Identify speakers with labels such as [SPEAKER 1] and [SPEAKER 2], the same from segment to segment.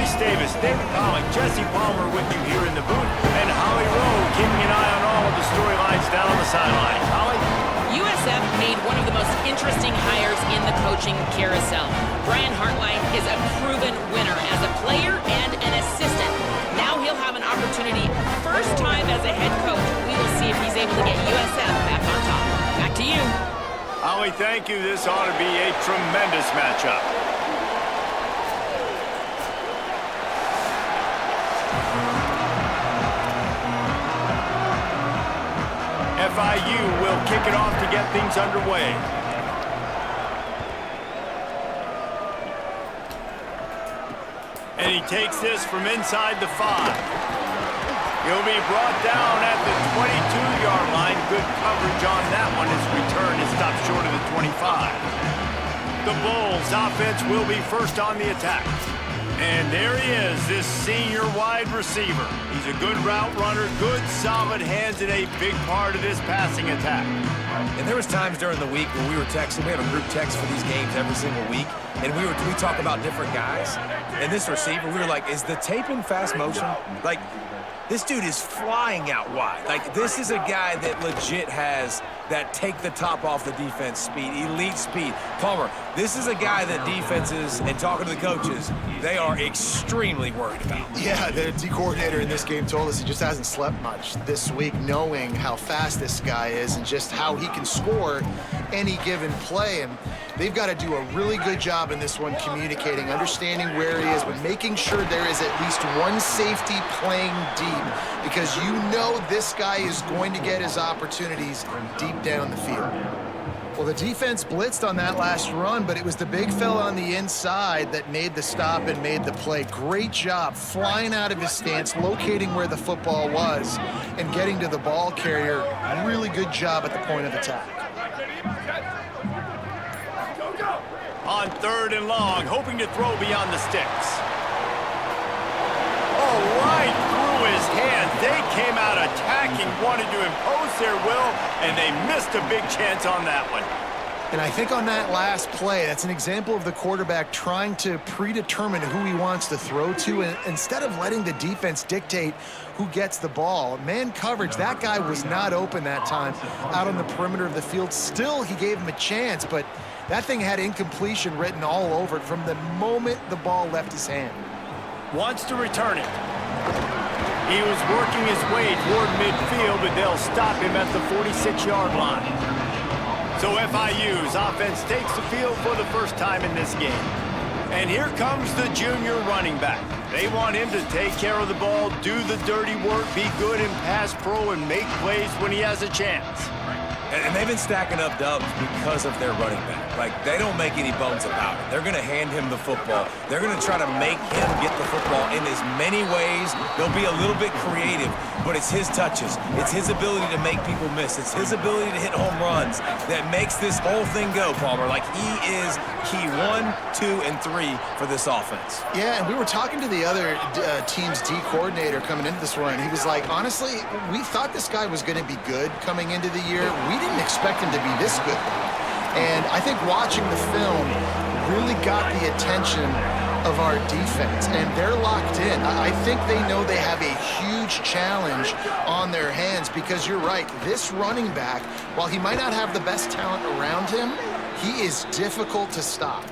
[SPEAKER 1] Reese Davis, David Pollock, Jesse Palmer with you here in the booth, and Holly Rowe keeping an eye on all of the storylines down on the sideline. Holly?
[SPEAKER 2] USF made one of the most interesting hires in the coaching carousel. Brian Hartline is a proven winner as a player and an assistant. Now he'll have an opportunity, first time as a head coach. We will see if he's able to get USF back on top. Back to you.
[SPEAKER 1] Holly, thank you. This ought to be a tremendous matchup. FIU will kick it off to get things underway. And he takes this from inside the 5. He'll be brought down at the 22-yard line. Good coverage on that one. His return is stopped short of the 25. The Bulls offense will be first on the attack. And there he is, this senior wide receiver. He's a good route runner, good solid hands, and a big part of this passing attack.
[SPEAKER 3] And there was times during the week when we were texting. We have a group text for these games every single week. And we talk about different guys. And this receiver, we were like, is the tape in fast motion? Like, this dude is flying out wide. Like, this is a guy that legit has that take the top off the defense speed, elite speed. Palmer, this is a guy that defenses, and talking to the coaches, they are extremely worried about.
[SPEAKER 4] Yeah, the D coordinator in this game told us he just hasn't slept much this week, knowing how fast this guy is and just how he can score any given play. And they've got to do a really good job in this one communicating, understanding where he is, but making sure there is at least one safety playing deep, because you know this guy is going to get his opportunities deep down the field. Well, the defense blitzed on that last run, but it was the big fella on the inside that made the stop and made the play. Great job flying out of his stance, locating where the football was, and getting to the ball carrier. Really good job at the point of attack.
[SPEAKER 1] On 3rd and long, hoping to throw beyond the sticks. Oh, right through his hands. They came out attacking, wanted to impose their will, and they missed a big chance on that one.
[SPEAKER 4] And I think on that last play, that's an example of the quarterback trying to predetermine who he wants to throw to, and instead of letting the defense dictate who gets the ball. Man coverage, that guy was not open that time out on the perimeter of the field. Still, he gave him a chance, but that thing had incompletion written all over it from the moment the ball left his hand.
[SPEAKER 1] Wants to return it. He was working his way toward midfield, but they'll stop him at the 46-yard line. So FIU's offense takes the field for the first time in this game. And here comes the junior running back. They want him to take care of the ball, do the dirty work, be good in pass pro, and make plays when he has a chance.
[SPEAKER 3] And they've been stacking up dubs because of their running back. Like, they don't make any bones about it. They're going to hand him the football. They're going to try to make him get the football in as many ways. They'll be a little bit creative, but it's his touches. It's his ability to make people miss. It's his ability to hit home runs that makes this whole thing go, Palmer. Like, he is key 1, 2, and 3 for this offense.
[SPEAKER 4] Yeah, and we were talking to the other team's D coordinator coming into this one, and he was like, honestly, we thought this guy was going to be good coming into the year. We didn't expect him to be this good. And I think watching the film really got the attention of our defense, and they're locked in. I think they know they have a huge challenge on their hands, because you're right, this running back, while he might not have the best talent around him, he is difficult to stop.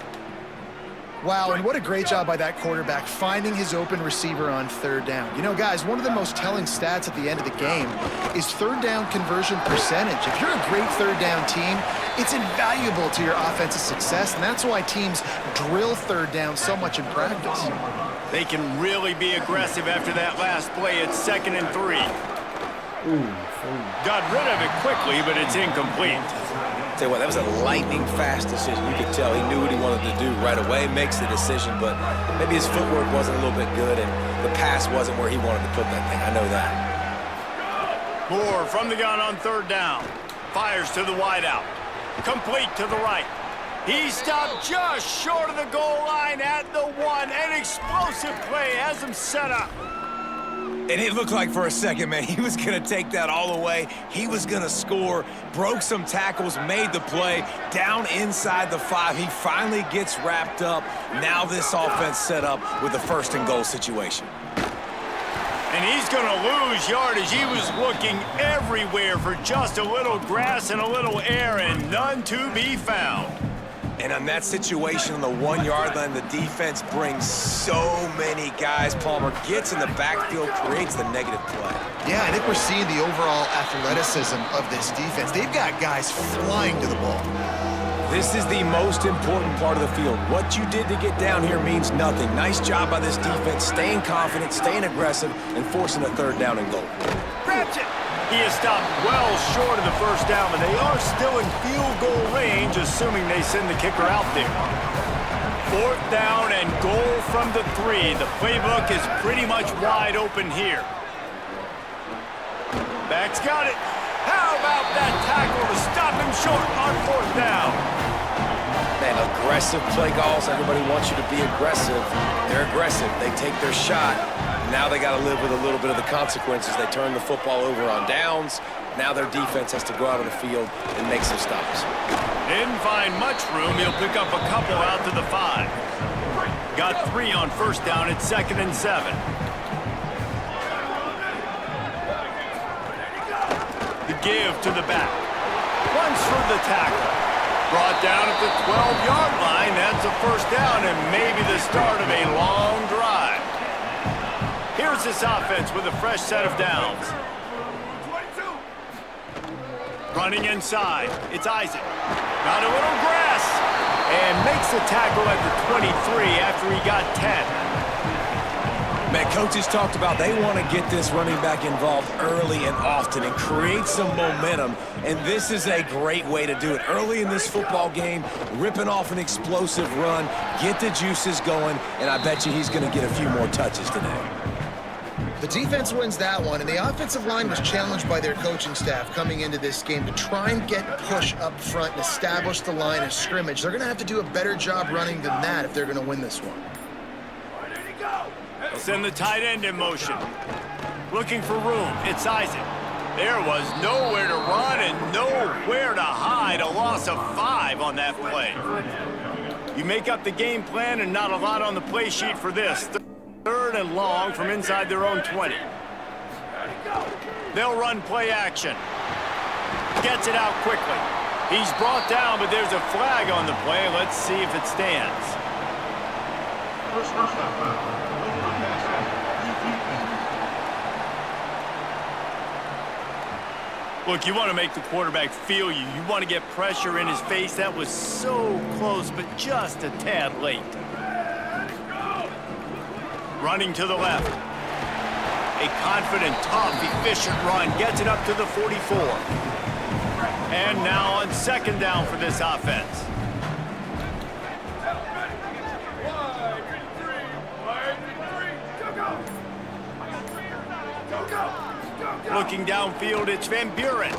[SPEAKER 4] Wow, and what a great job by that quarterback finding his open receiver on 3rd down. You know, guys, one of the most telling stats at the end of the game is 3rd down conversion percentage. If you're a great 3rd down team, it's invaluable to your offensive success, and that's why teams drill 3rd down so much in practice.
[SPEAKER 1] They can really be aggressive after that last play. It's 2nd and 3. Got rid of it quickly, but it's incomplete.
[SPEAKER 3] Tell you what, that was a lightning fast decision. You could tell he knew what he wanted to do right away, makes the decision, but maybe his footwork wasn't a little bit good and the pass wasn't where he wanted to put that thing. I know that.
[SPEAKER 1] Moore from the gun on 3rd down. Fires to the wideout. Complete to the right. He stopped just short of the goal line at the 1. An explosive play has him set up.
[SPEAKER 3] And it looked like for a second, man, he was going to take that all away. He was going to score, broke some tackles, made the play, down inside the 5. He finally gets wrapped up. Now this offense set up with a 1st and goal situation.
[SPEAKER 1] And he's going to lose yardage. He was looking everywhere for just a little grass and a little air, and none to be found.
[SPEAKER 3] And on that situation on the 1-yard line, the defense brings so many guys. Palmer gets in the backfield, creates the negative play.
[SPEAKER 4] Yeah, I think we're seeing the overall athleticism of this defense. They've got guys flying to the ball.
[SPEAKER 3] This is the most important part of the field. What you did to get down here means nothing. Nice job by this defense, staying confident, staying aggressive, and forcing a 3rd down and goal.
[SPEAKER 1] Grabs it. He is stopped well short of the 1st down, but they are still in field goal range, assuming they send the kicker out there. 4th down and goal from the 3. The playbook is pretty much wide open here. Back's got it. How about that tackle to stop him short on 4th down?
[SPEAKER 3] Man, aggressive play calls. Everybody wants you to be aggressive. They're aggressive. They take their shot. Now they got to live with a little bit of the consequences. They turn the football over on downs. Now their defense has to go out on the field and make some stops.
[SPEAKER 1] Didn't find much room. He'll pick up a couple out to the 5. Got 3 on 1st down. It's 2nd and 7. The give to the back. Runs through the tackle. Brought down at the 12-yard line. That's a 1st down and maybe the start of a long drive. Here's this offense with a fresh set of downs. Running inside. It's Isaac. Got a little grass. And makes the tackle at the 23 after he got 10.
[SPEAKER 3] Man, coaches talked about they want to get this running back involved early and often and create some momentum, and this is a great way to do it. Early in this football game, ripping off an explosive run, get the juices going, and I bet you he's going to get a few more touches today.
[SPEAKER 4] The defense wins that one, and the offensive line was challenged by their coaching staff coming into this game to try and get push up front and establish the line of scrimmage. They're going to have to do a better job running than that if they're going to win this one.
[SPEAKER 1] Send the tight end in motion. Looking for room. It's Isaac. There was nowhere to run and nowhere to hide. A loss of 5 on that play. You make up the game plan and not a lot on the play sheet for this. 3rd and long from inside their own 20. They'll run play action. Gets it out quickly. He's brought down, but there's a flag on the play. Let's see if it stands. Look, you want to make the quarterback feel you. You want to get pressure in his face. That was so close, but just a tad late. Running to the left. A confident, tough, efficient run. Gets it up to the 44. And now on 2nd down for this offense. Looking downfield, it's Van Buren.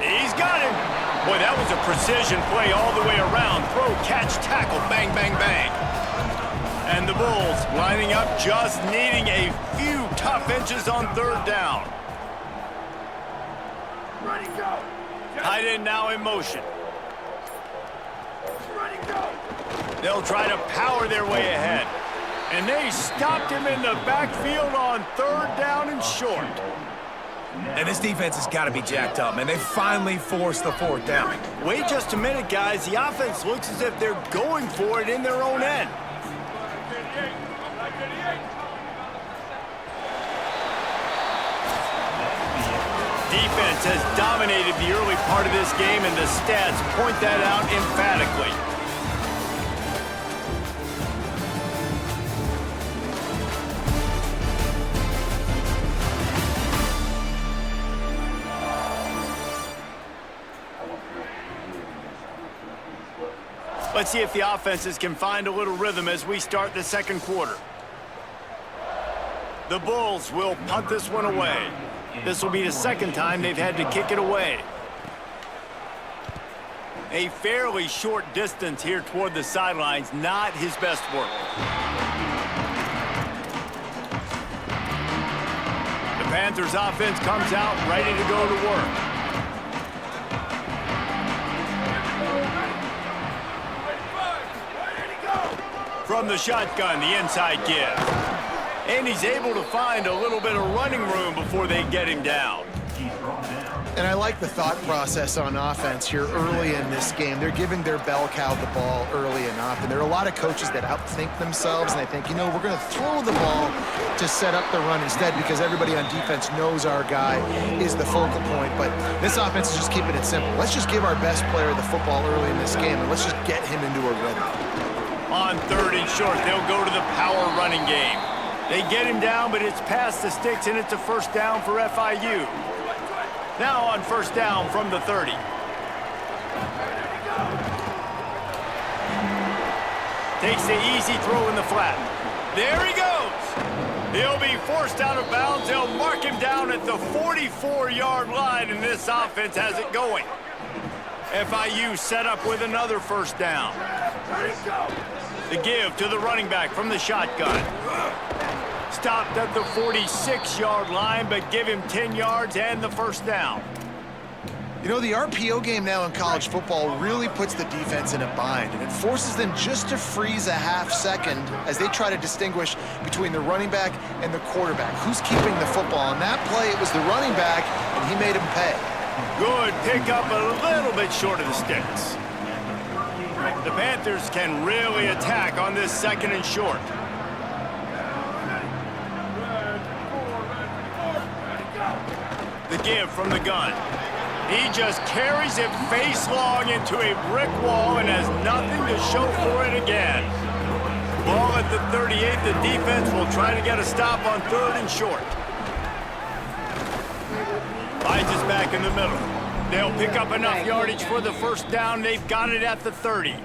[SPEAKER 1] He's got him. Boy, that was a precision play all the way around. Throw, catch, tackle, bang, bang, bang. And the Bulls lining up, just needing a few tough inches on 3rd down. Tight end now in motion. They'll try to power their way ahead. And they stopped him in the backfield on 3rd down and short.
[SPEAKER 3] And this defense has got to be jacked up, man. They finally forced the 4th down.
[SPEAKER 1] Wait just a minute, guys. The offense looks as if they're going for it in their own end. Defense has dominated the early part of this game, and the stats point that out emphatically. Let's see if the offenses can find a little rhythm as we start the 2nd quarter. The Bulls will punt this one away. This will be the 2nd time they've had to kick it away. A fairly short distance here toward the sidelines, not his best work. Panthers offense comes out ready to go to work. From the shotgun, the inside give. And he's able to find a little bit of running room before they get him down.
[SPEAKER 4] And I like the thought process on offense here early in this game. They're giving their bell cow the ball early enough. And there are a lot of coaches that outthink themselves, and they think, you know, we're going to throw the ball to set up the run instead because everybody on defense knows our guy is the focal point. But this offense is just keeping it simple. Let's just give our best player the football early in this game, and let's just get him into a rhythm.
[SPEAKER 1] On 3rd and short, they'll go to the power running game. They get him down, but it's past the sticks, and it's a first down for FIU. Now on first down from the 30. Takes the easy throw in the flat. There he goes. He'll be forced out of bounds. They'll mark him down at the 44-yard line, and this offense has it going. FIU set up with another first down. The give to the running back from the shotgun. Stopped at the 46-yard line, but give him 10 yards and the first down.
[SPEAKER 4] You know, the RPO game now in college football really puts the defense in a bind, and it forces them just to freeze a half second as they try to distinguish between the running back and the quarterback. Who's keeping the football? On that play, it was the running back, and he made him pay.
[SPEAKER 1] Good pickup, a little bit short of the sticks. The Panthers can really attack on this 2nd and short. The give from the gun. He just carries it face long into a brick wall and has nothing to show for it again. Ball at the 38. The defense will try to get a stop on 3rd and short. Finds us back in the middle. They'll pick up enough yardage for the first down. They've got it at the 30.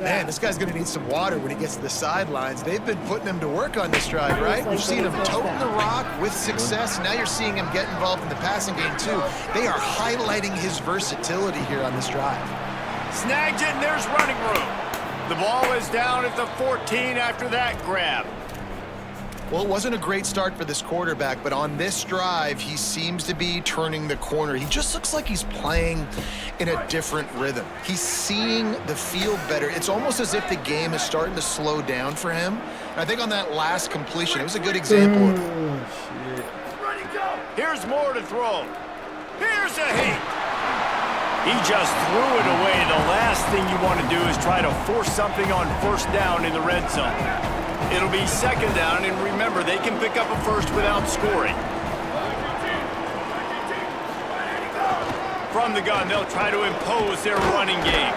[SPEAKER 4] Man, this guy's going to need some water when he gets to the sidelines. They've been putting him to work on this drive, right? We've seen him toting the rock with success. Now you're seeing him get involved in the passing game, too. They are highlighting his versatility here on this drive.
[SPEAKER 1] Snags it, and there's running room. The ball is down at the 14 after that grab.
[SPEAKER 4] Well, it wasn't a great start for this quarterback, but on this drive, he seems to be turning the corner. He just looks like he's playing in a different rhythm. He's seeing the field better. It's almost as if the game is starting to slow down for him. And I think on that last completion, it was a good example of it.
[SPEAKER 1] Here's more to throw. Here's a hit. He just threw it away. The last thing you want to do is try to force something on first down in the red zone. It'll be 2nd down, and remember, they can pick up a first without scoring. From the gun, they'll try to impose their running game.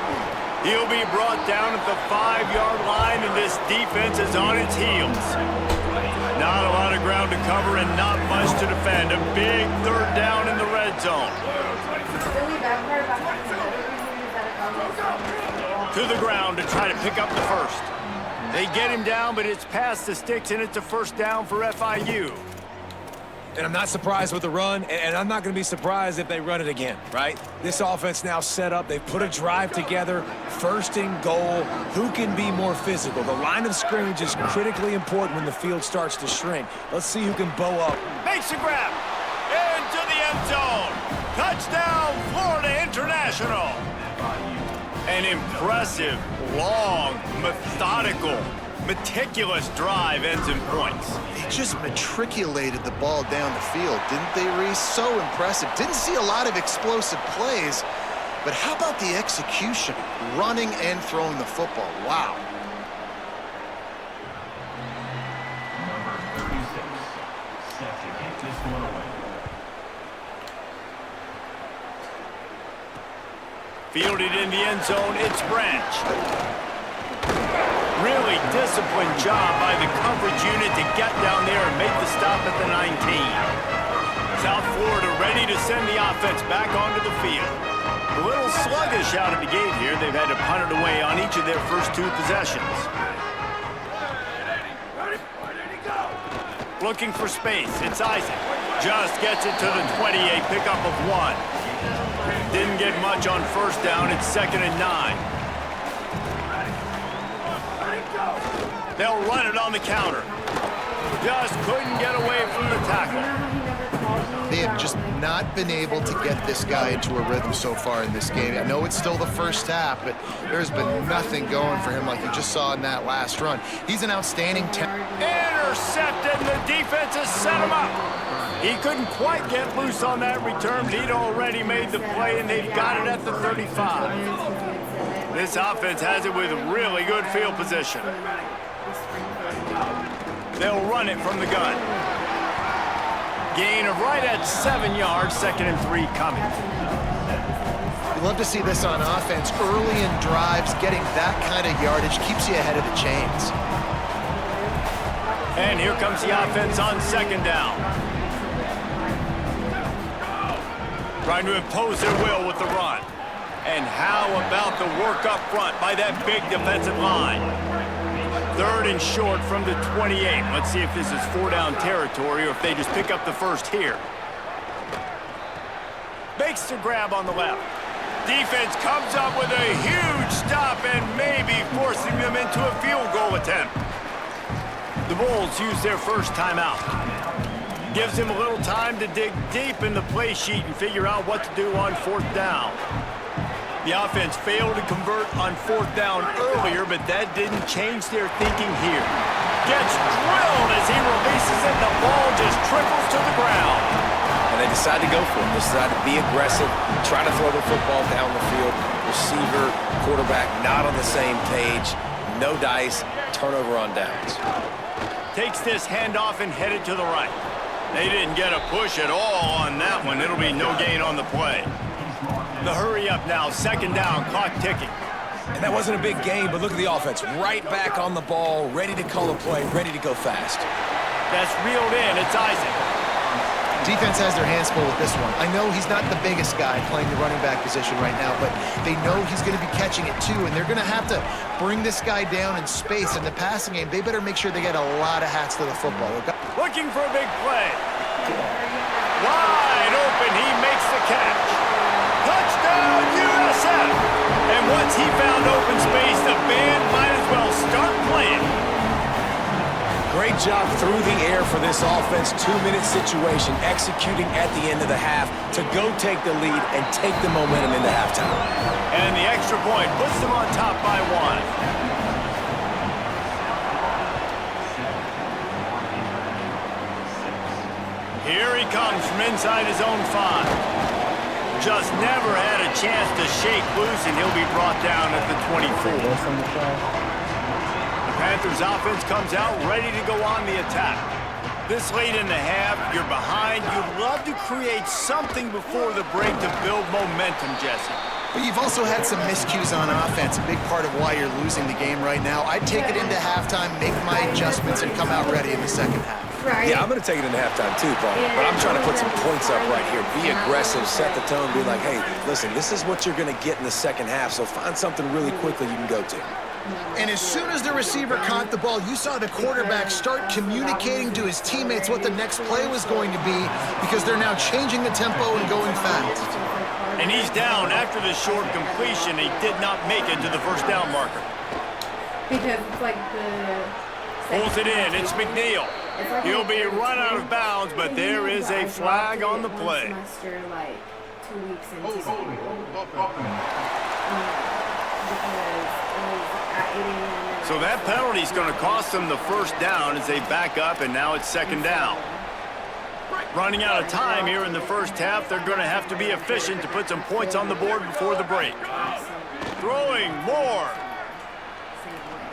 [SPEAKER 1] He'll be brought down at the 5-yard line, and this defense is on its heels. Not a lot of ground to cover and not much to defend. A big 3rd down in the red zone. To the ground to try to pick up the first. They get him down, but it's past the sticks, and it's a first down for FIU.
[SPEAKER 3] And I'm not surprised with the run, and I'm not going to be surprised if they run it again, right? This offense now set up. They've put a drive together, 1st and goal. Who can be more physical? The line of scrimmage is critically important when the field starts to shrink. Let's see who can bow up.
[SPEAKER 1] Makes a grab. Into the end zone. Touchdown, Florida International. An impressive, long, methodical, meticulous drive ends in points.
[SPEAKER 4] They just matriculated the ball down the field, didn't they, Reese? So impressive. Didn't see a lot of explosive plays, but how about the execution? Running and throwing the football. Wow.
[SPEAKER 5] Number 36, set to kick this one away.
[SPEAKER 1] Fielded in the end zone, it's Branch. Really disciplined job by the coverage unit to get down there and make the stop at the 19. South Florida ready to send the offense back onto the field. A little sluggish out of the gate here. They've had to punt it away on each of their first 2 possessions. Looking for space, it's Isaac. Just gets it to the 20, a pickup of 1. Didn't get much on first down. It's 2nd and 9. They'll run it on the counter. Just couldn't get away from the tackle.
[SPEAKER 4] They have just not been able to get this guy into a rhythm so far in this game. I know it's still the first half, but there's been nothing going for him like you just saw in that last run. He's an outstanding
[SPEAKER 1] Intercepted, and the defense has set him up. He couldn't quite get loose on that return, but he'd already made the play, and they've got it at the 35. This offense has it with really good field position. They'll run it from the gun. Gain of right at 7 yards, 2nd and 3 coming.
[SPEAKER 4] We love to see this on offense. Early in drives, getting that kind of yardage keeps you ahead of the chains.
[SPEAKER 1] And here comes the offense on 2nd down. Trying to impose their will with the run. And how about the work up front by that big defensive line? 3rd and short from the 28. Let's see if this is 4-down territory or if they just pick up the first here. Makes the grab on the left. Defense comes up with a huge stop and maybe forcing them into a field goal attempt. The Bulls use their first timeout. Gives him a little time to dig deep in the play sheet and figure out what to do on 4th down. The offense failed to convert on 4th down earlier, but that didn't change their thinking here. Gets drilled as he releases it. The ball just trickles to the ground.
[SPEAKER 3] And they decide to go for it. They decide to be aggressive, try to throw the football down the field. Receiver, quarterback not on the same page. No dice, turnover on downs.
[SPEAKER 1] Takes this handoff and headed to the right. They didn't get a push at all on that one. It'll be no gain on the play. The hurry up now, 2nd down, clock ticking.
[SPEAKER 3] And that wasn't a big game, but look at the offense. Right back on the ball, ready to call a play, ready to go fast.
[SPEAKER 1] That's reeled in, it's Isaac.
[SPEAKER 4] Defense has their hands full with this one. I know he's not the biggest guy playing the running back position right now, but they know he's going to be catching it too, and they're going to have to bring this guy down in space. In the passing game, they better make sure they get a lot of hats to the football.
[SPEAKER 1] Looking for a big play. Wide open, he makes the catch. Touchdown, USF! And once he found open space, the band might as well start playing.
[SPEAKER 3] Great job through the air for this offense. 2-minute situation, executing at the end of the half to go take the lead and take the momentum into halftime.
[SPEAKER 1] And the extra point puts them on top by 1. Here he comes from inside his own 5. Just never had a chance to shake loose, and he'll be brought down at the 24. The Panthers offense comes out ready to go on the attack. This late in the half, you're behind. You'd love to create something before the break to build momentum, Jesse.
[SPEAKER 4] But you've also had some miscues on offense, a big part of why you're losing the game right now. I'd take it into halftime, make my adjustments, and come out ready in the 2nd half.
[SPEAKER 6] Right.
[SPEAKER 3] Yeah, I'm going to take it into halftime too, Paul. But I'm trying to put some points up right here. Be aggressive, set the tone, be like, hey, listen, this is what you're going to get in the 2nd half, so find something really quickly you can go to.
[SPEAKER 4] And as soon as the receiver caught the ball, you saw the quarterback start communicating to his teammates what the next play was going to be because they're now changing the tempo and going fast.
[SPEAKER 1] And he's down after the short completion. He did not make it to the 1st down marker.
[SPEAKER 6] Because it's like the...
[SPEAKER 1] Pulls it in. It's McNeil. He'll be run out of bounds, but there is a flag on the play.
[SPEAKER 6] Like 2 weeks into
[SPEAKER 1] So that penalty is going to cost them the 1st down as they back up, and now it's 2nd down. Running out of time here in the 1st half, they're going to have to be efficient to put some points on the board before the break. Throwing more.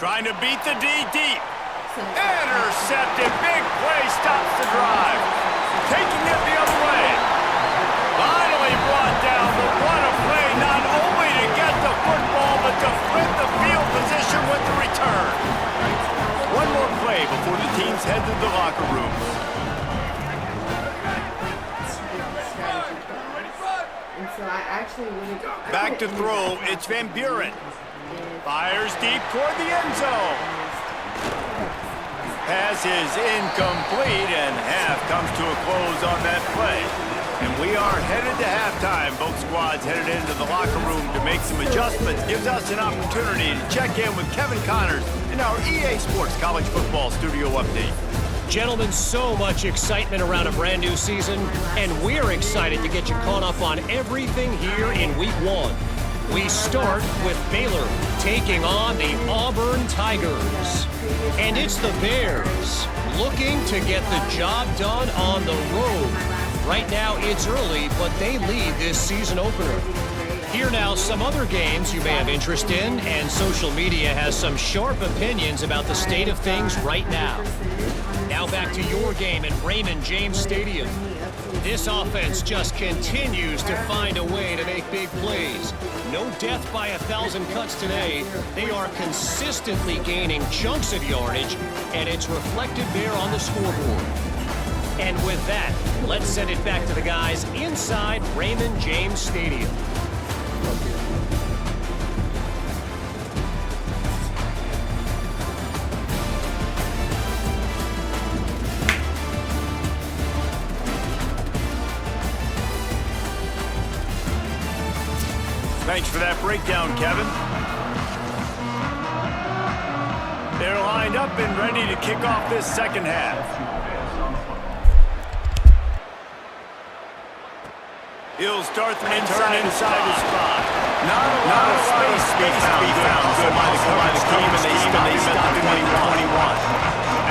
[SPEAKER 1] Trying to beat the D deep. Intercepted. Big play stops the drive. Taking it the other way. Finally brought down, but what a play, not only to get the football, but to flip the field position with the return. One more play before the teams head to the locker room. Back to throw, it's Van Buren. Fires deep toward the end zone. Pass is incomplete, and half comes to a close on that play. And we are headed to halftime. Both squads headed into the locker room to make some adjustments. Gives us an opportunity to check in with Kevin Connors in our EA Sports College Football Studio Update.
[SPEAKER 7] Gentlemen, so much excitement around a brand new season, and we're excited to get you caught up on everything here in Week 1. We start with Baylor taking on the Auburn Tigers. And it's the Bears looking to get the job done on the road. Right now it's early, but they lead this season opener. Here now some other games you may have interest in, and social media has some sharp opinions about the state of things right now. Now back to your game at Raymond James Stadium. This offense just continues to find a way to make big plays. No death by 1,000 cuts today. They are consistently gaining chunks of yardage, and it's reflected there on the scoreboard. And with that, let's send it back to the guys inside Raymond James Stadium.
[SPEAKER 1] Thanks for that breakdown, Kevin. They're lined up and ready to kick off this second half. He'll start them inside his spot. Not a lot of space to be found. Good by the team, and they stop at 21.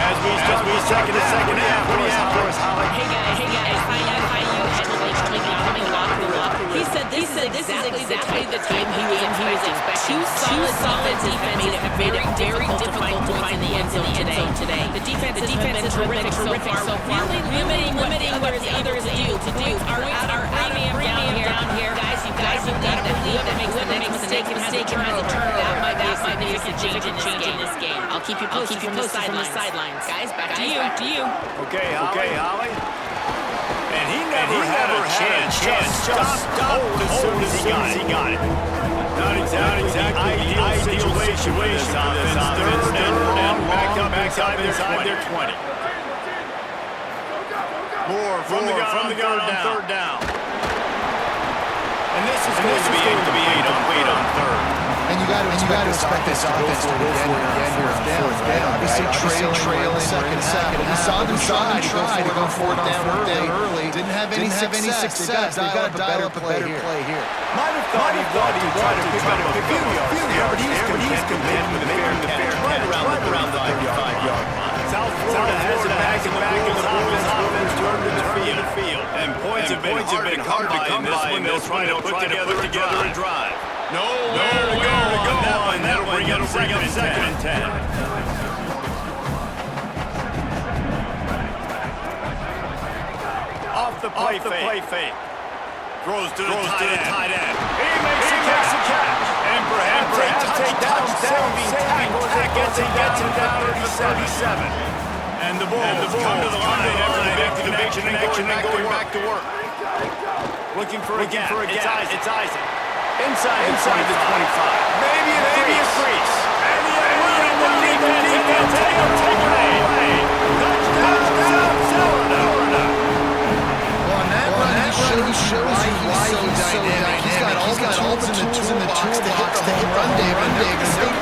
[SPEAKER 1] As we second to second half, what do you have for us, Holly?
[SPEAKER 2] Hey guys, how you handling a lot of the locker room? He said this is exactly the time he was expecting. Two solid defenses have made it very difficult to find the end zone today. The defenses have been terrific so far. Really limiting what the others do. Our premium down here. Guys, you've got to believe that makes the mistake and has a turnover. That might be a change in this game. I'll keep you posted from the sidelines. Guys, back to you.
[SPEAKER 1] Okay, Holly. And he never had a chance. Just stopped as soon as he got it. Not exactly the ideal situation for this offense. Third and back up inside their 20. More from the gun on third down. And this is going to be 8 on third.
[SPEAKER 4] And you got to expect this offense to go for it again here on fourth down. Obviously trailing second half. We saw them try to go for it down early. Didn't have any success. They've got to dial up a better play here.
[SPEAKER 1] Might have thought he'd try to pick up a few yards there, but he's content with making the fair catch right around the 35-yard line. South Florida has it back in the offense turned to the field. And points have been hard to come by when they'll try to put together a drive. Nowhere to go on that one. That'll bring up second and 10. Off the play fake. Throws to the tight end. He makes a catch. And perhaps a touchdown tackle that gets him down to 37. And the Bulls come to the line after the big connection and going back to work. Looking for a gap. It's Isaac. Inside the 25. Maybe a freeze. And the defense take away. Touchdown, Florida.
[SPEAKER 4] Well, on that run, he shows why he's so dynamic. He's got all the tools in the toolbox to hit run David. Stay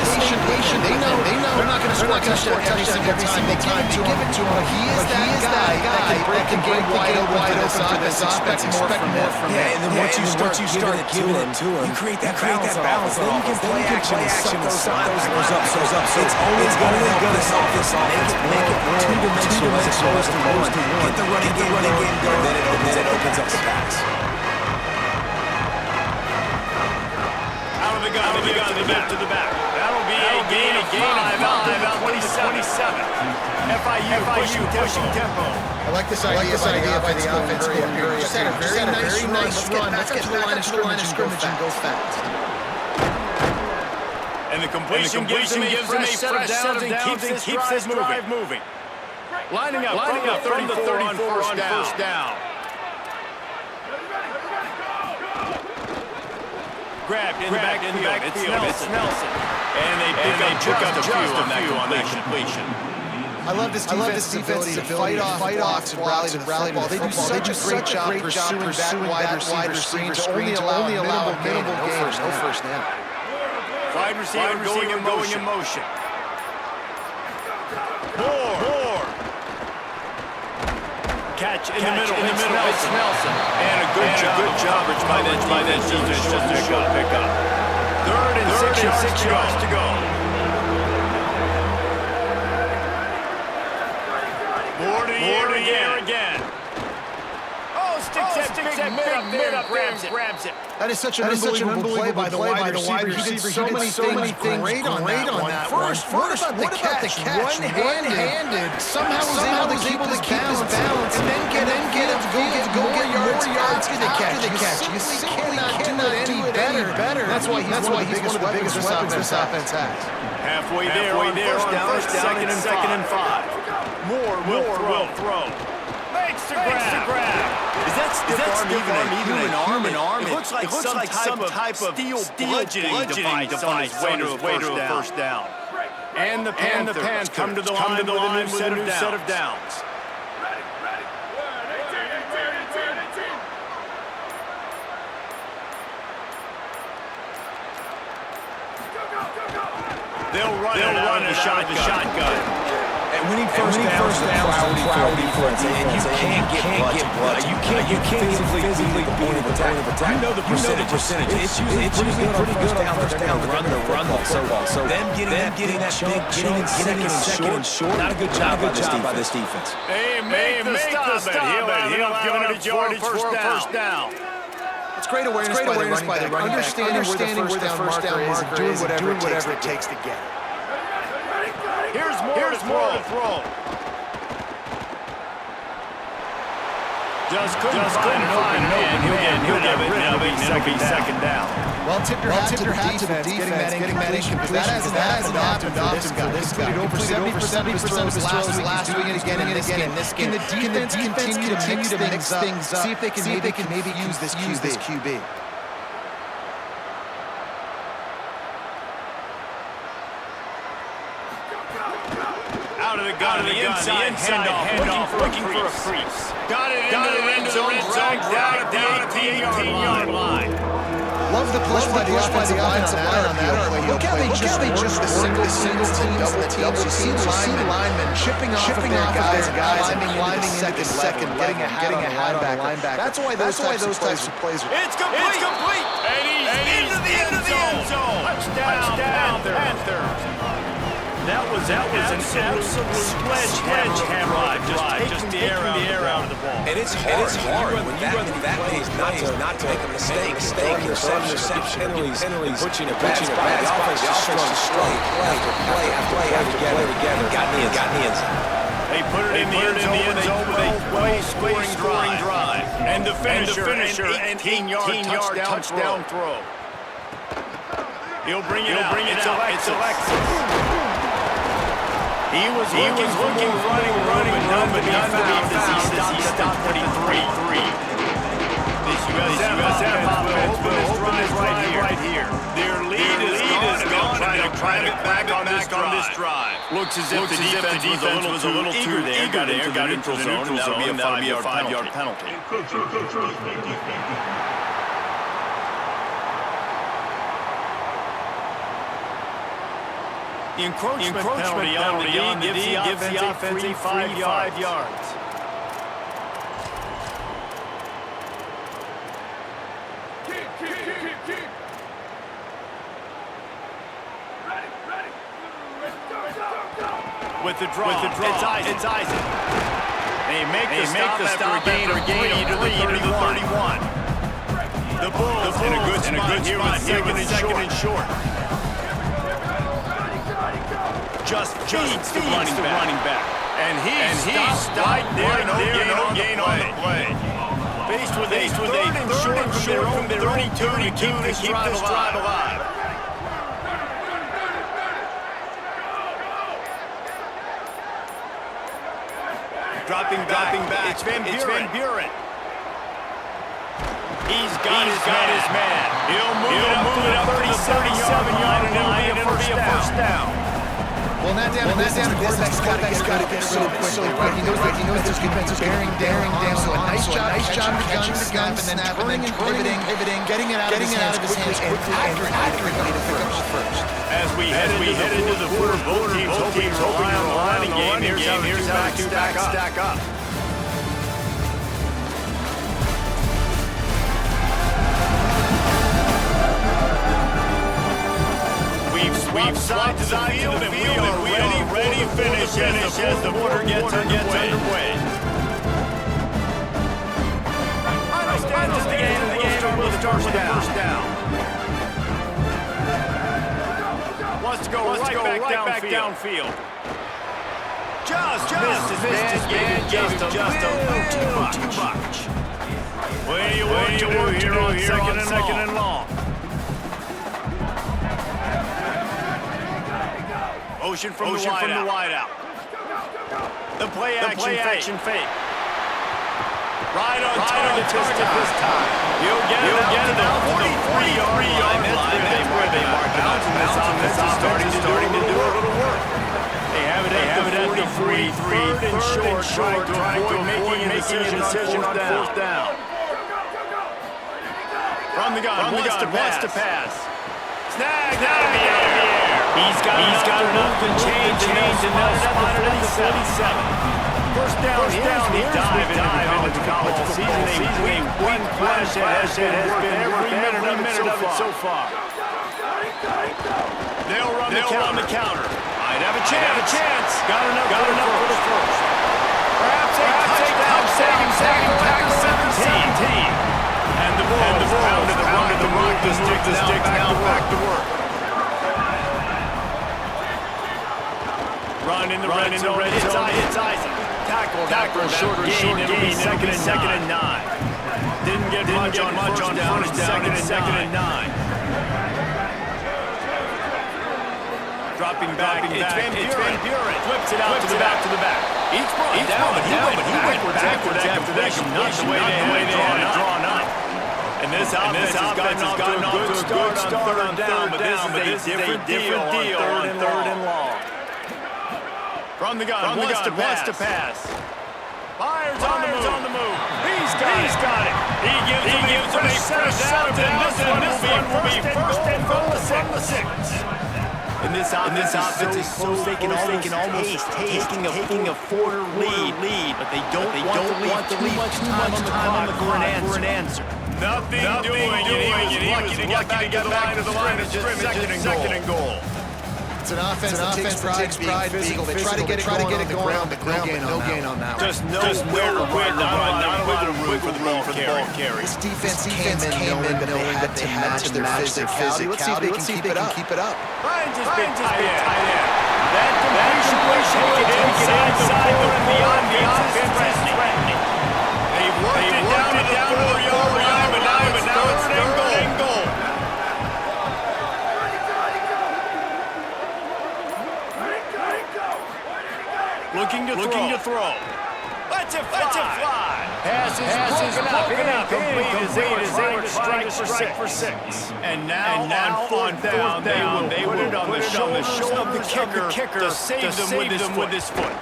[SPEAKER 4] patient. They know they're not going to score a touchdown every single time. They give it to him. But he is that guy that can break the game wide open for this offense. Expect more from him.
[SPEAKER 3] Yeah, and then once you start giving it to him, you create that balance. Then you can play action and suck those up. It's always going to help this offense. Make it two-dimensional as opposed to one. Get the running game going, then it opens up the pass.
[SPEAKER 1] Out of the gun to the back. That'll be a gain of 5 out to 27. FIU pushing tempo.
[SPEAKER 4] I like this idea by the offense going hurry. Just had a very nice run. Let's get to the line of scrimmage and go fast.
[SPEAKER 1] And the completion gives him a fresh set of downs and keeps this drive moving. Lining up from the 34 on first down. Grabbed in the backfield. It's Nelson. And they pick up just a few on that completion.
[SPEAKER 4] I love this defense's ability to fight off and rally to the football. They do such a great job pursuing that wide receiver screen to only allow minimal gains, no first down.
[SPEAKER 1] Wide receiver going in motion. Moore. catch in the middle. It's Nelson. And a good job by that defense. Just a short pickup. Third and 6 yards to go. More to the air again. Oh, sticks that mid up, grabs it.
[SPEAKER 4] That is such an unbelievable play by the wide receiver. He did so many things great on that one. First, what about the catch? One-handed. Somehow was able to keep his balance and then get go yards after the catch. You simply cannot do it any better. That's why he's one of the biggest weapons this offense has.
[SPEAKER 1] Halfway there, first down, second and 5. Moore will throw. Makes the grab. Is that stiff arm even an arm? It looks like some type of steel bludgeoning device on his way to a first down. And the Panthers come to the line with a new set of downs. They'll run it out of the shotgun.
[SPEAKER 3] And winning first down is a priority for a defense. And you can't get blood. You can't physically beat an attack. You know the percentage. It's usually pretty good on first down to run the football. So them getting that big chunk, getting in second and short, not a good job by this defense.
[SPEAKER 1] They make the stop. He'll have yardage for a first down.
[SPEAKER 4] It's great awareness by the running back. Understanding where the first down marker is and doing whatever it takes to get it.
[SPEAKER 1] Here's more to throw. Just couldn't find an open man. He'll get rid of it, and it'll be second down.
[SPEAKER 4] Well, tip your hat to the defense, getting that incompletion. That hasn't happened often for this guy. Over 70% of his throws last week, he's getting it again in this game. Can the defense continue to mix things up? See if they can maybe use this QB.
[SPEAKER 1] Out of the gun, the inside handoff, looking for a crease. Got it into the red zone, down at the 18-yard line.
[SPEAKER 4] Love the push by the offensive line on that play. Look how they just the single teams, double teams. You see the linemen chipping off of their guys, climbing second, getting a linebacker. That's why those types of plays are.
[SPEAKER 1] It's complete. And he's into the end zone. Touchdown, Panthers. That was an absolute sledgehammer just taking the air out of the ball.
[SPEAKER 3] And it's hard when you run that many plays not to make a mistake, interception, penalties, pushing it back. The offense just strung play after play together. Got in the end zone.
[SPEAKER 1] They put it in the end zone with a well-scoring drive. And the finisher, an 18-yard touchdown throw. He'll bring it out. It's Alexis. He was looking for running room, but none found. He stopped at 3. This USF offense will open his right here. Their lead is gone. They'll try to get back on this drive. Looks as if the defense was a little too there. Got into the neutral zone, and that'll be a 5-yard penalty. The encroachment penalty on the D gives the offense 5 yards. With the draw, it's Isaac. They make the stop after a gain of 3 to the 31. The Bulls in a good spot here with second and short. Just feeds the running back. And he stopped there, no gain on the play. Faced with a third and short from their own 32 to keep this drive alive. Dropping back. It's Van Buren. He's got his man. He'll move it up to the 37-yard line, and it'll be a first down.
[SPEAKER 4] Well, not down, the quarterback's got to get rid of it so quickly. He knows this defense is bearing down. So a nice job to catching the gun, and then turning and pivoting, getting it out of his hands quickly and accurately to pick up first.
[SPEAKER 1] As we head into the quarter, both teams hoping to rely on the running game. Here's how the two backs stack up. We've sides of the field, and we are ready to finish as the quarter gets underway. Understand the game. We'll start with the first down. Wants to go right back downfield. Just missed his man. Just a little too much. What do you want here on second and long? Motion from the wide out. The play action fake. Right on target this time. You'll get it out to the 43-yard line. That's where they mark it out. And this offense is starting to do a little work. They have it at the 43, third and short, trying to avoid making a decision on fourth down. From the gun, wants to pass. Snagged out of the air. He's got enough to change and now spotted at the 47. First down, he's diving into the college season. A week one flash has been every minute of it so far. They'll run the counter. Might have a chance. Got enough for the first. Perhaps a touchdown saving tackle at the 17. And the Wolves pounded the rock. The sticks now back to work. Run in the red zone. It's Isaac. Tackle for a shorter gain. Second and 9. Didn't get much on first down. Second and 9. Dropping back. It's Van Buren. Flips it out to the back. Each brought down, but he went backwards after that. Not the way they had it drawn up. And this offense has gotten off to a good start on third down, but this is a different deal on third and long. From the gun, wants to pass. Fires on the move. He's got it. He gives him a first down, and this one will be first and goal from the 6. And this offense is so they can almost taking a quarter lead, but they don't want to leave too much time on the clock for an answer. Nothing doing. He was lucky to get back to the line of scrimmage, second and goal.
[SPEAKER 4] It's an offense that takes pride in being physical. They try to get it going on the ground, no gain on that.
[SPEAKER 1] Just nowhere to run, not a lot of room for the ball carry.
[SPEAKER 4] This defense came in knowing that they had to match their physicality. Let's see if they can keep it up.
[SPEAKER 1] Ryan's just been tight end. That completion was taken inside the and beyond the offense is threatening. They've worked it down to the 4-yard line, but now it's third and goal. Looking to throw. Let's it fly. Pass is broken up. Incomplete as they were trying to strike for 6. And now on fourth down, they will put it on the shoulders of the kicker to save them with his foot. And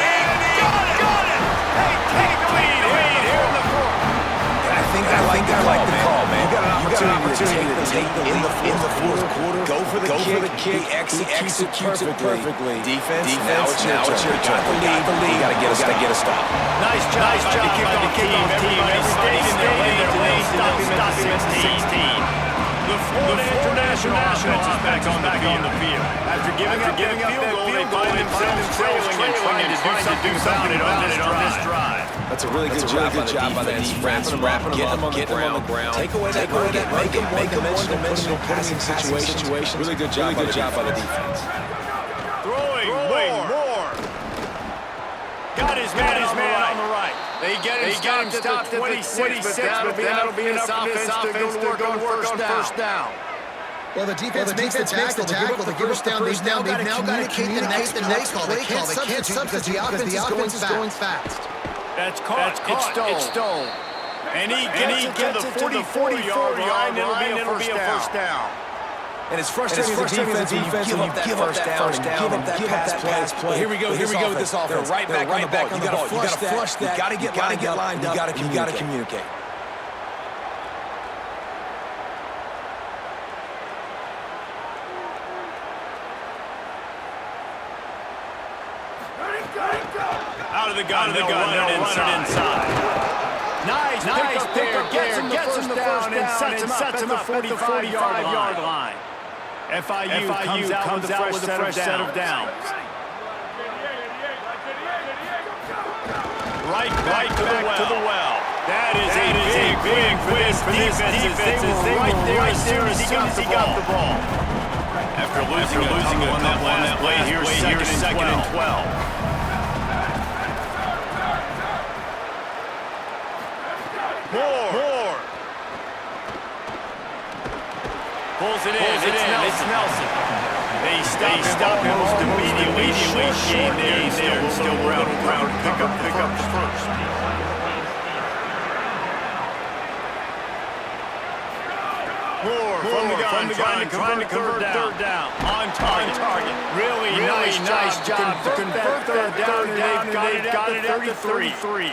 [SPEAKER 1] he got it! They take the lead here in the fourth.
[SPEAKER 3] I like the call, man. You got an opportunity to take the lead in the fourth quarter. Go for the kick. He executes it perfectly. Defense, now it's your turn. Got the lead. Got to get a stop.
[SPEAKER 1] Nice job by the kickoff team. Everybody stayed in their lane. Stopping at 16. The Florida International offense is back on the field. After giving up that field goal, they find themselves trailing and trying to do something on this drive.
[SPEAKER 3] That's a really good job by the defense. Wrapping them on the ground. Take away that make them one-dimensional passing situation. Really good job by the defense.
[SPEAKER 1] Throwing more. Got his man on the right. They get him stopped at 26, but that'll be enough for this offense to go to first down.
[SPEAKER 4] Well, the defense makes the tackle. They give us down. They've now got to communicate the next play call. They can't substitute because the offense is going fast.
[SPEAKER 1] That's caught. It's stolen. And he gets it to the 44-yard line. It'll be a first down.
[SPEAKER 3] And it's frustrating as a defense when you give up that first down and give up that pass play. Here we go with this offense. They're right back on the ball. You got to flush that. You got to get lined up. You got to communicate.
[SPEAKER 1] Out of the gun, run it inside. Nice pick up there. Gets him the first down and sets him up at the 45-yard line. FIU comes out with a fresh set of downs. Right back to the well. That is a big win for this defense. They were right there as soon as he got the ball. After losing a couple on that last play, here's second and 12. More. Pulls it in. It's Nelson. They stop him almost immediately. Short game there. Still ground. Pick up the first. More from the gun, trying to convert third down. On target. Really nice job to convert third down, and they've got it at the 33.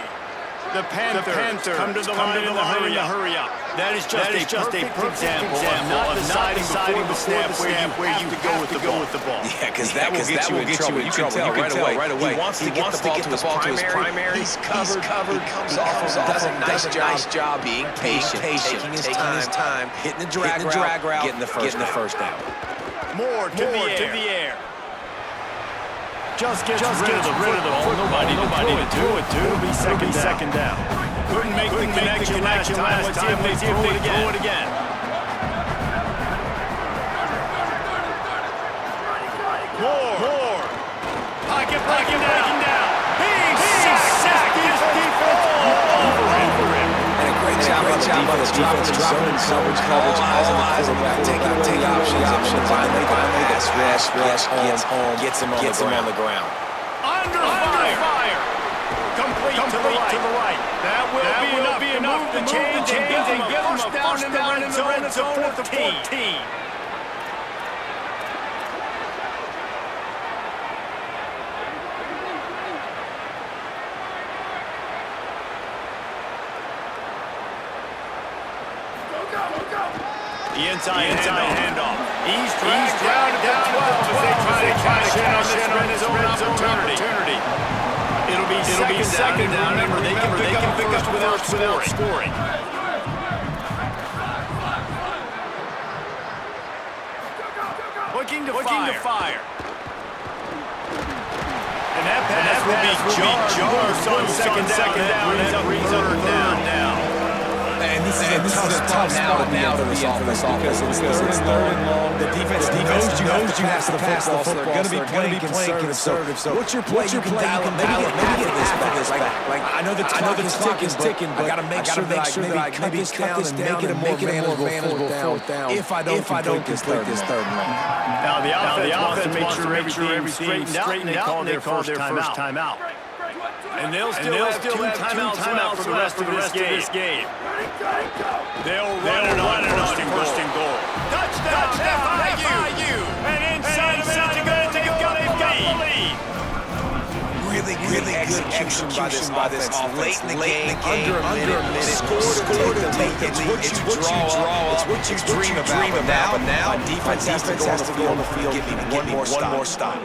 [SPEAKER 1] The Panthers come to the line in the hurry up. That is just a perfect example of not deciding before the snap where you have to go with the ball.
[SPEAKER 3] Yeah, because that will get you in trouble. You can tell right away. He wants to get the ball to his primary. He's covered. He comes off, does a nice job being patient, taking his time, hitting the drag route, getting the first down.
[SPEAKER 1] More to the air. Just gets rid of the ball. Nobody to do it to. It'll be second down. Couldn't make the connection last time. Let's see if they throw it again. More. Pocket down. He's sacked. His defense all over him.
[SPEAKER 3] And a great job by the defense dropping coverage, eyes on the quarterback, taking options, finally that smash gets home, gets him on the ground.
[SPEAKER 1] Under fire. Complete to the right. That will be enough to change and give him a first down in the red zone at the 14. The inside handoff. He's dragged down to the 12 as they try to cash in on this red zone opportunity. It'll be second down. Remember, they can pick up without scoring. Looking to fire. And that pass will be jarred on second down. That brings up third down.
[SPEAKER 3] And this is a tough spot now for this offense because it's third and long. The defense knows you have to pass the football. They're going to be playing conservative. So what's your play? You can dial it. Maybe get this back. Like I know the clock is ticking, but I got to make sure that I cut this down and make it a more manageable fourth down. If I don't complete this third and long.
[SPEAKER 1] Now the offense wants to make sure everything's straightened out. They call their first timeout. And they'll still have two timeouts for the rest of this game. They'll run it on first and goal. Touchdown, FIU! And inside to go, they've got the lead.
[SPEAKER 3] Really good execution by this offense. Late in the game, under a minute, scored to take the lead. It's what you draw. It's what you dream about. But now, defense has to go on the field. Give me one more stop.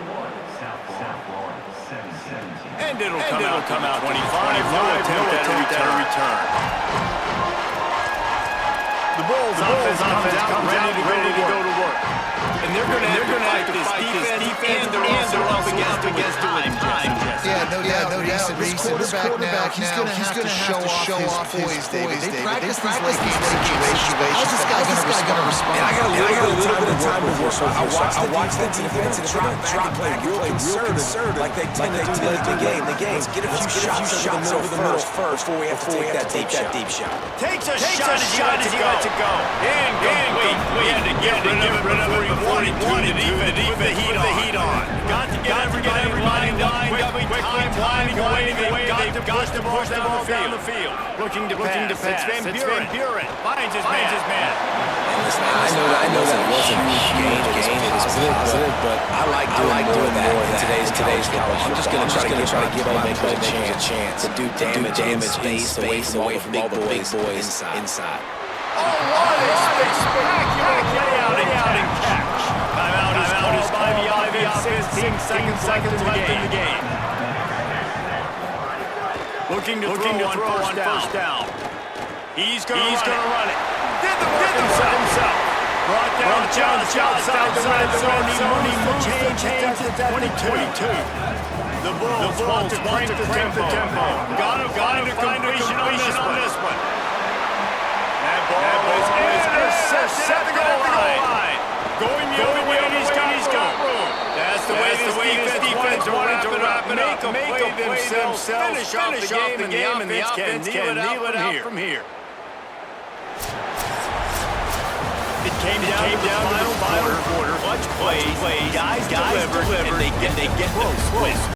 [SPEAKER 1] And it'll come out 25. No attempt at a return. The Bulls offense comes out ready to go to work. And they're going to fight this defense, and they're also up against time.
[SPEAKER 4] Yeah, no doubt. Reese, we're back now. He's going to have to show off his poise, David. They practice these late game situations. How's this guy going to respond?
[SPEAKER 3] And I got a little bit of time to work. So I watched the defense and drop back and play real conservative like they tend to do late in the game. Let's get a few shots over the middle first before we have to take that deep shot.
[SPEAKER 1] Takes a shot as he got to go. And we had to get rid of it before he wanted to put the heat on. Got to get everybody lined up quickly, winding away. They've got to push the ball down the field. Looking to pass. It's Van Buren. Finds his man.
[SPEAKER 3] I know that wasn't a huge gain. It was positive, but I like doing that in today's college. I'm just going to try to give my makers a chance to do damage space away from all the big boys inside.
[SPEAKER 1] Oh, what a spectacular outing catch. Timeout is by the offense. 15 seconds left in the game. Looking to throw on first down. He's going to run it. Did the work himself. Brought down just outside the red zone. He moves the change at 22. The Bulls want to crank the tempo. Gotta find a completion on this one. That ball is intercepted at the goal line. Going the other way, he's got room. That's the way this defense wanted to wrap it up. Make a play themselves. Finish off the game, and the offense can kneel it out from here. It came down to the final quarter. Clutch plays. Guys delivered, and they get close.